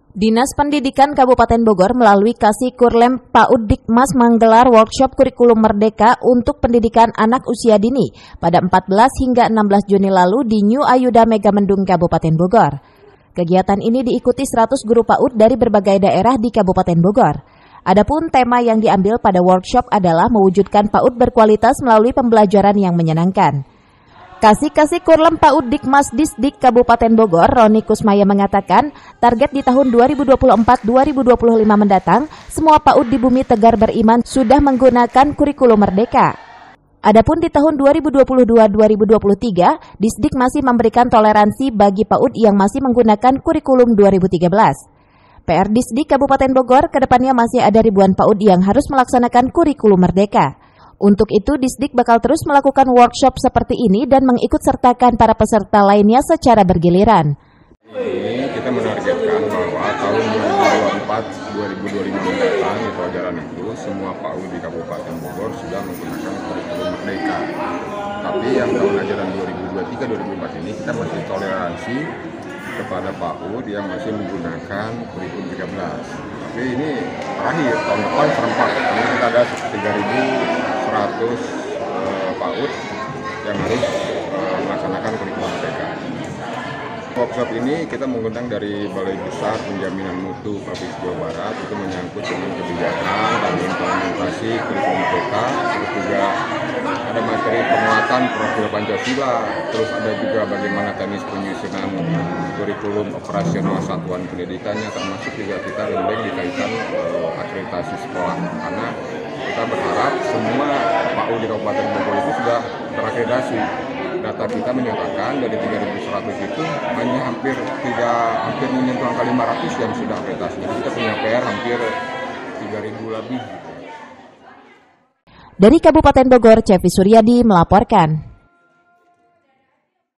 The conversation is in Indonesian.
Dinas Pendidikan Kabupaten Bogor melalui Kasih Kurlem PAUD Dikmas menggelar workshop kurikulum merdeka untuk pendidikan anak usia dini pada 14 hingga 16 Juni lalu di New Ayuda Megamendung Kabupaten Bogor. Kegiatan ini diikuti 100 guru PAUD dari berbagai daerah di Kabupaten Bogor. Adapun tema yang diambil pada workshop adalah mewujudkan PAUD berkualitas melalui pembelajaran yang menyenangkan. Kasih Kurlem PAUD Dikmas Disdik Kabupaten Bogor, Roni Kusmaya mengatakan, target di tahun 2024-2025 mendatang, semua PAUD di Bumi Tegar Beriman sudah menggunakan kurikulum merdeka. Adapun di tahun 2022-2023, Disdik masih memberikan toleransi bagi PAUD yang masih menggunakan kurikulum 2013. PR Disdik Kabupaten Bogor kedepannya masih ada ribuan PAUD yang harus melaksanakan kurikulum merdeka. Untuk itu, Disdik bakal terus melakukan workshop seperti ini dan mengikut sertakan para peserta lainnya secara bergiliran. Ini kita menargetkan bahwa tahun 2024-2025 mendatang di pelajaran itu semua PAUD di Kabupaten Bogor sudah menggunakan kurikulum merdeka. Tapi yang tahun ajaran 2023-2024 ini kita masih toleransi kepada PAUD yang masih menggunakan kurikulum 13. Tapi ini terakhir tahun depan serempak, karena kita ada 3.100 PAUD yang harus melaksanakan kurikulum merdeka. Workshop ini kita mengundang dari Balai Besar Penjaminan Mutu Provinsi Jawa Barat, itu menyangkut dengan kebijakan dan implementasi kurikulum merdeka, terus juga ada materi penguatan profil Pancasila, terus ada juga bagaimana teknis penyusunan kurikulum operasional satuan pendidikannya, termasuk juga kita lembek dikaitkan akreditasi sekolah, karena kita berharap semua PAUD di Kabupaten Bogor itu sudah terakreditasi. Data kita menyatakan dari 3.100 itu hanya hampir menyentuh angka 500 yang sudah akreditasi. Jadi kita punya PR hampir 3.000 lebih. Dari Kabupaten Bogor, Cevi Suryadi melaporkan.